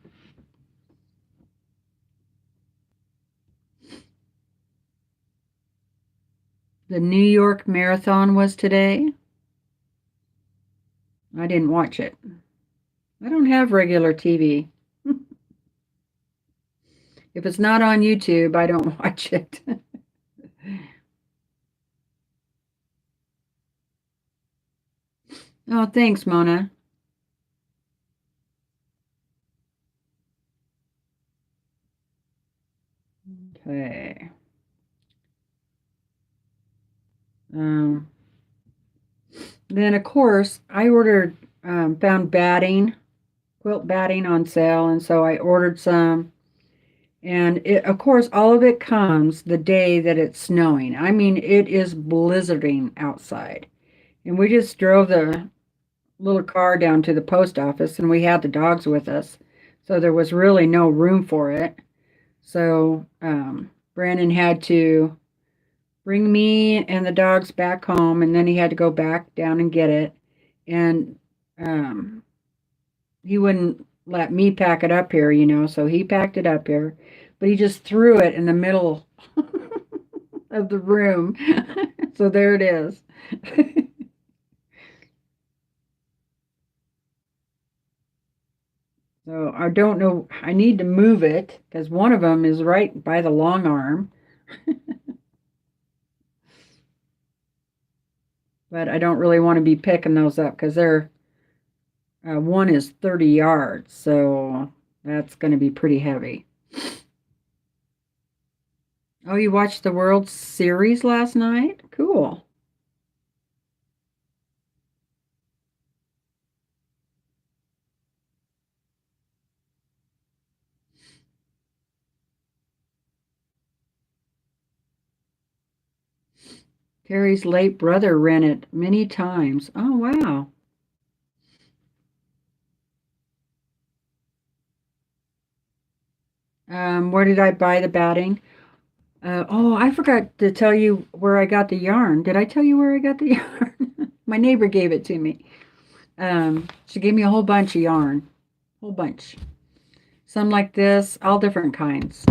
The New York Marathon was today. I didn't watch it. I don't have regular TV. If it's not on YouTube, I don't watch it. Oh, thanks, Mona. Okay. Um, then, of course, I ordered, found batting, quilt batting on sale, and so I ordered some. And of course, all of it comes the day that it's snowing. I mean, it is blizzarding outside. And we just drove the little car down to the post office, and we had the dogs with us. So there was really no room for it. So Brandon had to bring me and the dogs back home, and then he had to go back down and get it. And um, he wouldn't let me pack it up here, so he packed it up here, but he just threw it in the middle of the room. So there it is. So I don't know. I need to move it because one of them is right by the long arm, but I don't really want to be picking those up because they're one is 30 yards, so that's going to be pretty heavy. Oh, you watched the World Series last night? Cool. Terry's late brother ran it many times. Oh, wow. Where did I buy the batting? Oh, I forgot to tell you where I got the yarn. Did I tell you where I got the yarn? My neighbor gave it to me. She gave me a whole bunch of yarn. Whole bunch. Some like this, all different kinds.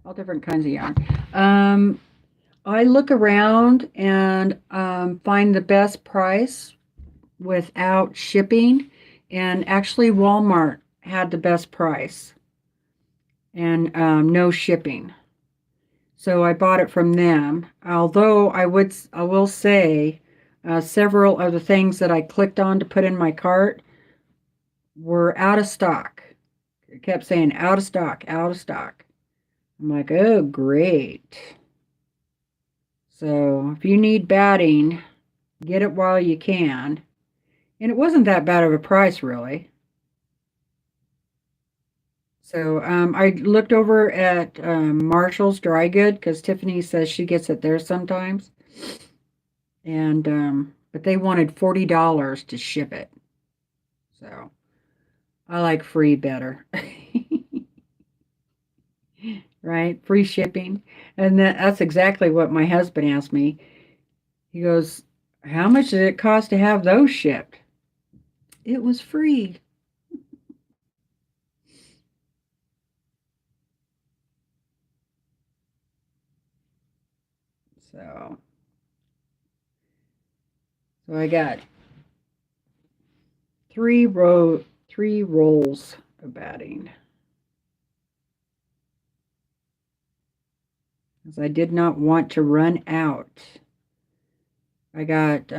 All different kinds of yarn. I look around and find the best price without shipping. And actually, Walmart had the best price and no shipping. So I bought it from them. Although I will say, several of the things that I clicked on to put in my cart were out of stock. It kept saying out of stock, out of stock. I'm like, oh, great. So if you need batting, get it while you can. And it wasn't that bad of a price, really. So I looked over at Marshall's Dry Good because Tiffany says she gets it there sometimes. And but they wanted $40 to ship it. So I like free better. Right? Free shipping. And that's exactly what my husband asked me. He goes, "How much did it cost to have those shipped?" It was free. So I got three rolls of batting. Because I did not want to run out. I got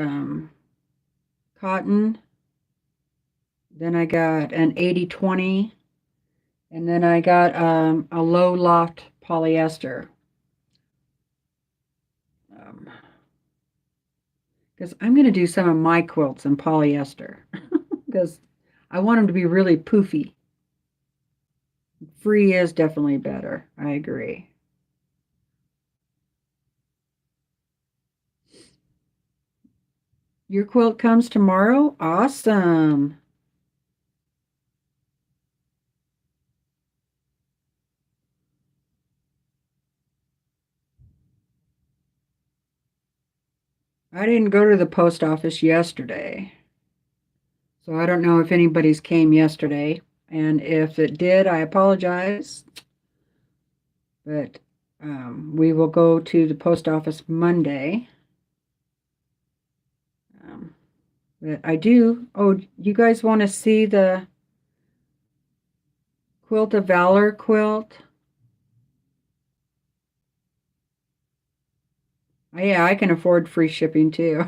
cotton, then I got an 80/20, and then I got a low loft polyester. Because I'm going to do some of my quilts in polyester. Because I want them to be really poofy. Free is definitely better. I agree. Your quilt comes tomorrow? Awesome. I didn't go to the post office yesterday. So I don't know if anybody's came yesterday. And if it did, I apologize. But we will go to the post office Monday. But I do. Oh, you guys want to see the Quilt of Valor quilt? Oh, yeah, I can afford free shipping too.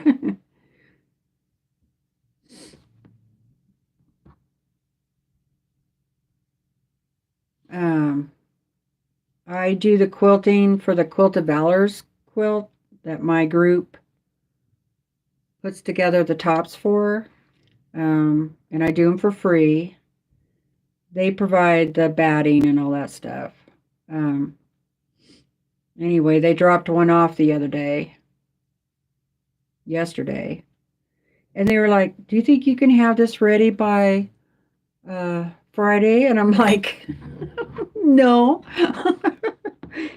um, I do the quilting for the Quilt of Valor's quilt that my group puts together the tops for. And I do them for free. They provide the batting and all that stuff. Um, anyway, they dropped one off the other day, yesterday. And they were like, "Do you think you can have this ready by Friday?" And I'm like, "No."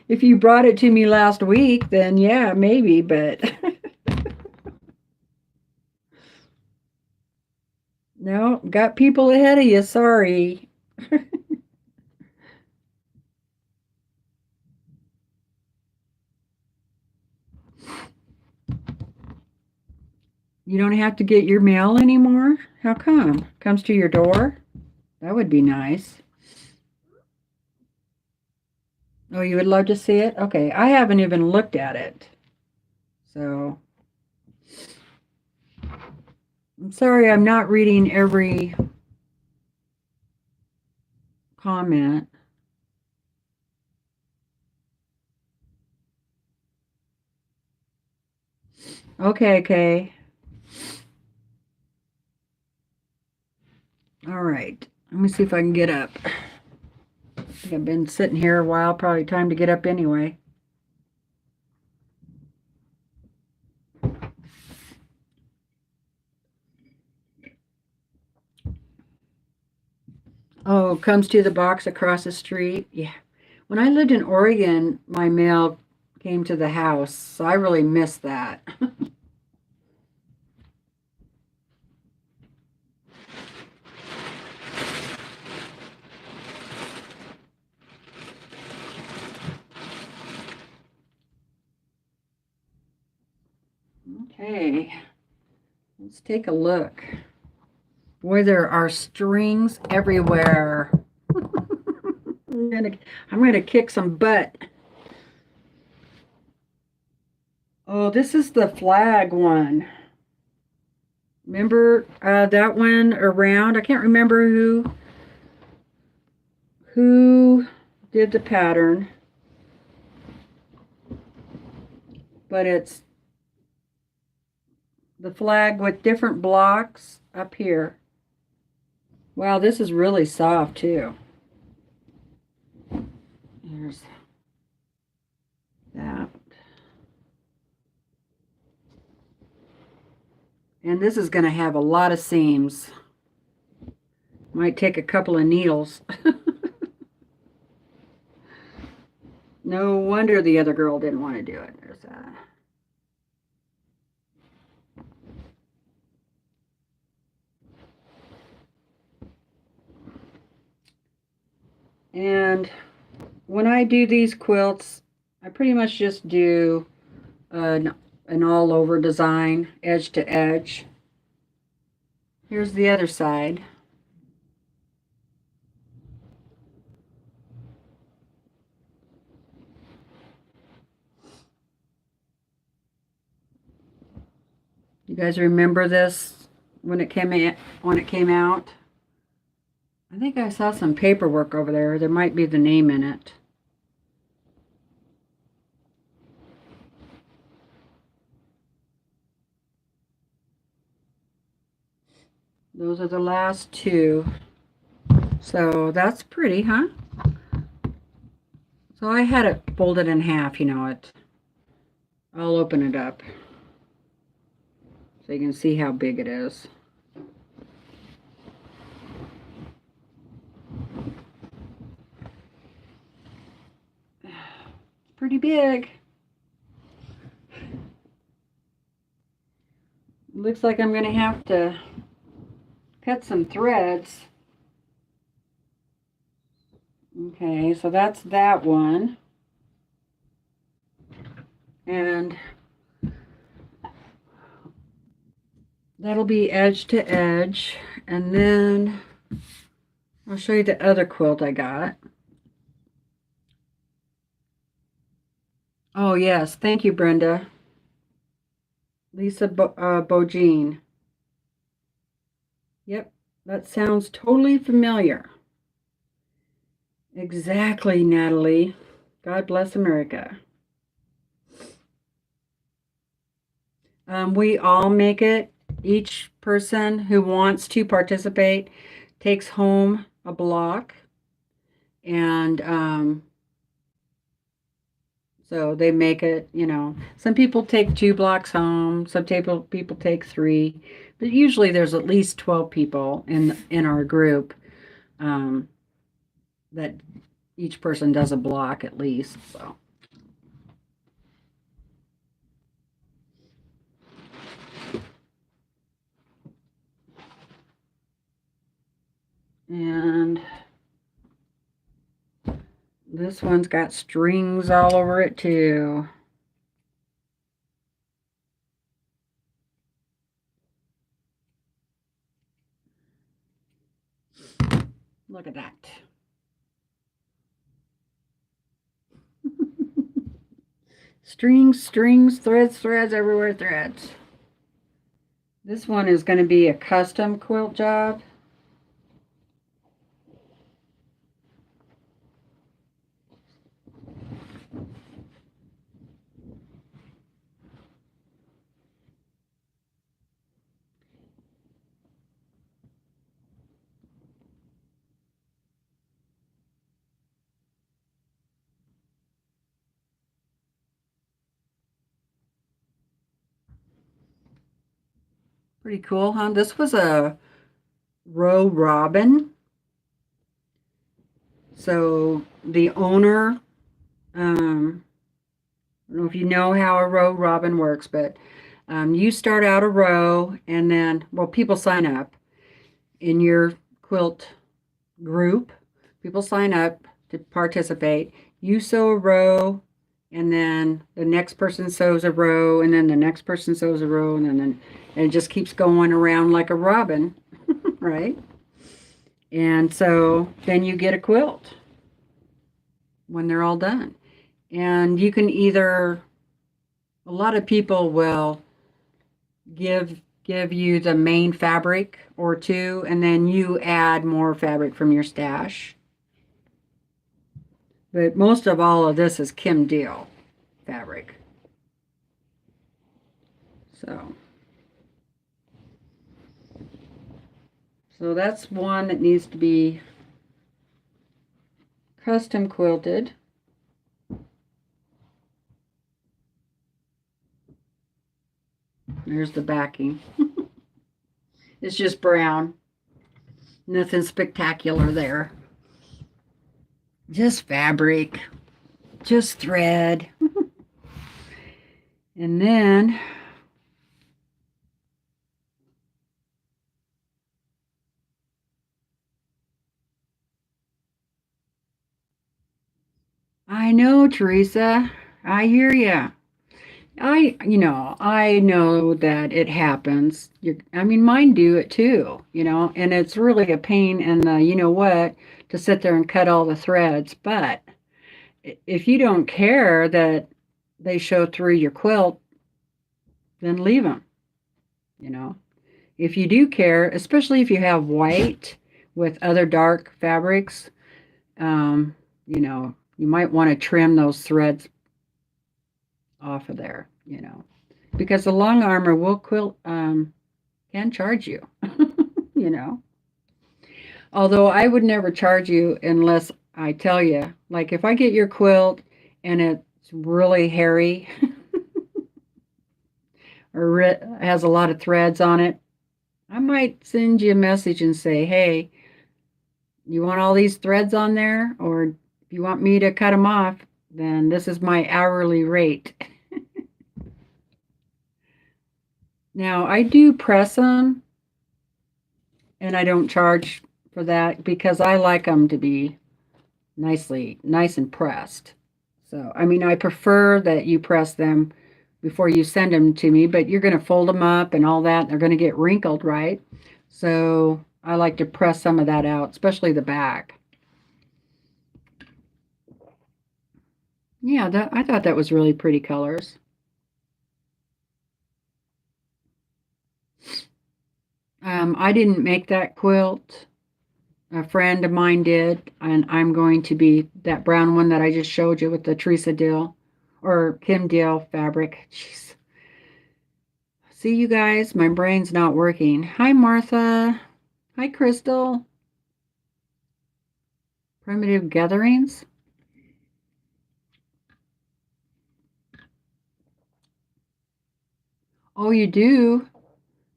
If you brought it to me last week, then yeah, maybe, but no, got people ahead of you. Sorry. You don't have to get your mail anymore? How come? Comes to your door? That would be nice. Oh, you would love to see it? Okay, I haven't even looked at it. So, I'm sorry I'm not reading every comment. Okay, okay. All right. Let me see if I can get up. I think I've been sitting here a while. Probably time to get up anyway. Oh, comes to the box across the street. Yeah. When I lived in Oregon, my mail came to the house, so I really miss that. Okay, let's take a look. Boy, there are strings everywhere. I'm gonna kick some butt. Oh, this is the flag one. Remember that one around? I can't remember who did the pattern, but it's the flag with different blocks up here. Wow, this is really soft too. Here's that. And this is going to have a lot of seams. Might take a couple of needles. No wonder the other girl didn't want to do it. There's that. And when I do these quilts, I pretty much just do an all-over design, edge to edge. Here's the other side. You guys remember this when it came out? I think I saw some paperwork over there. There might be the name in it. Those are the last two. So that's pretty, huh? So I had it folded in half, you know it. I'll open it up so you can see how big it is. It's pretty big. Looks like I'm going to have to cut some threads. Okay, so that's that one. And that'll be edge to edge. And then I'll show you the other quilt I got. Oh, yes. Thank you, Brenda. Lisa Bogine. Yep, that sounds totally familiar. Exactly, Natalie. God bless America. We all make it. Each person who wants to participate takes home a block. And so they make it, you know. Some people take 2 blocks home. Some people take 3. But usually there's at least 12 people in our group that each person does a block at least. So. And this one's got strings all over it too. Look at that. Strings, threads, everywhere threads. This one is going to be a custom quilt job. Pretty cool, huh? This was a row robin. So the owner, I don't know if you know how a row robin works, but you start out a row and then, well, people sign up in your quilt group. People sign up to participate. You sew a row, and then the next person sews a row, and then the next person sews a row, and it just keeps going around like a robin, right? And so then you get a quilt when they're all done. And you can either, a lot of people will give you the main fabric or 2, and then you add more fabric from your stash. But most of all of this is Kim Deal fabric. So that's one that needs to be custom quilted. There's the backing. It's just brown. Nothing spectacular there. Just fabric. Just thread. And then I know, Teresa. I hear ya. I know that it happens. I mean, mine do it too, and it's really a pain in the, to sit there and cut all the threads. But if you don't care that they show through your quilt, then leave them, you know. If you do care, especially if you have white with other dark fabrics, you might want to trim those threads off of there, because the long armor will quilt can charge you, you know. Although I would never charge you unless I tell you, like if I get your quilt and it's really hairy or has a lot of threads on it, I might send you a message and say, hey, you want all these threads on there? Or if you want me to cut them off, then this is my hourly rate. Now, I do press them, and I don't charge for that because I like them to be nice and pressed. So, I mean, I prefer that you press them before you send them to me, but you're going to fold them up and all that. And they're going to get wrinkled, right? So I like to press some of that out, especially the back. Yeah, I thought that was really pretty colors. I didn't make that quilt. A friend of mine did, and I'm going to be that brown one that I just showed you with the Teresa Dill or Kim Deal fabric. Jeez. See, you guys, my brain's not working. Hi, Martha. Hi, Crystal. Primitive Gatherings. Oh, you do?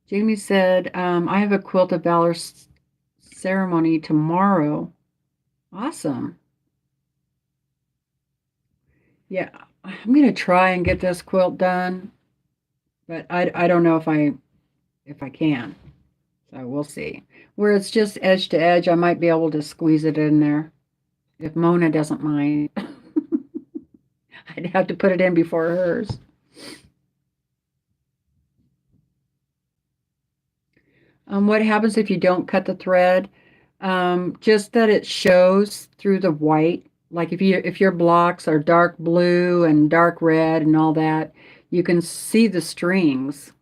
Jamie said, I have a Quilt of Valor ceremony tomorrow. Awesome. Yeah, I'm going to try and get this quilt done, but I don't know if I can. So we'll see. Where it's just edge to edge, I might be able to squeeze it in there if Mona doesn't mind. I'd have to put it in before hers. What happens if you don't cut the thread? Just that it shows through the white. Like if your blocks are dark blue and dark red and all that, you can see the strings,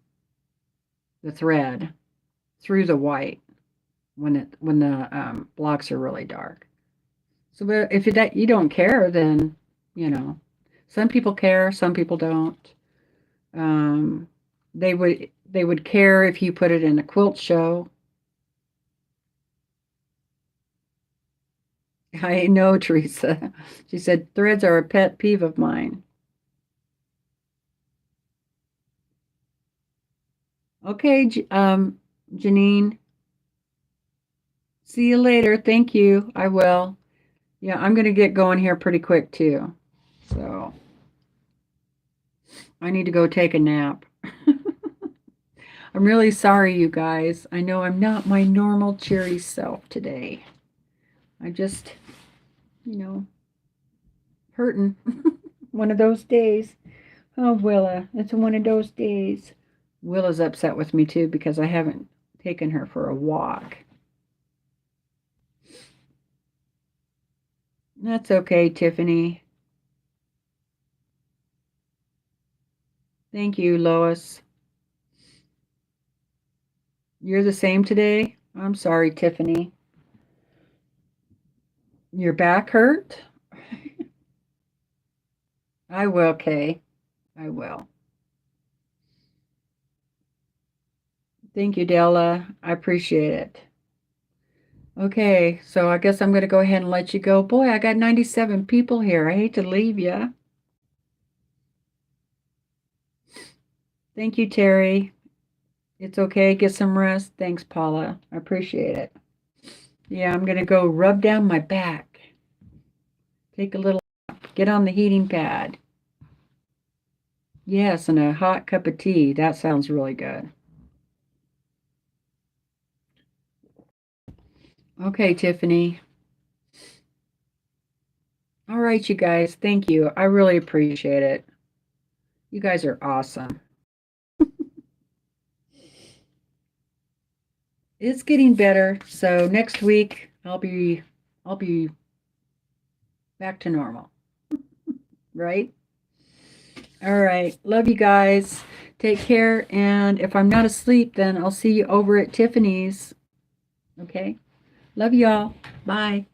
the thread, through the white when the blocks are really dark. So if you don't care, then some people care, some people don't. Um, they would care if you put it in a quilt show. I know, Teresa. She said threads are a pet peeve of mine. Okay, Janine. See you later. Thank you. I will. Yeah, I'm going to get going here pretty quick too. So I need to go take a nap. I'm really sorry, you guys. I know I'm not my normal cheery self today. I just, hurting. One of those days. Oh, Willa, it's one of those days. Willa's upset with me too because I haven't taken her for a walk. That's okay, Tiffany. Thank you, Lois. You're the same today? I'm sorry, Tiffany. Your back hurt? I will, Kay. I will. Thank you, Della. I appreciate it. Okay, so I guess I'm going to go ahead and let you go. Boy, I got 97 people here. I hate to leave you. Thank you, Terry. It's okay. Get some rest. Thanks, Paula. I appreciate it. Yeah, I'm going to go rub down my back. Take a little, get on the heating pad. Yes, and a hot cup of tea. That sounds really good. Okay, Tiffany. All right, you guys. Thank you. I really appreciate it. You guys are awesome. It's getting better. So next week I'll be back to normal, right? All right. Love you guys. Take care. And if I'm not asleep, then I'll see you over at Tiffany's. Okay. Love y'all. Bye.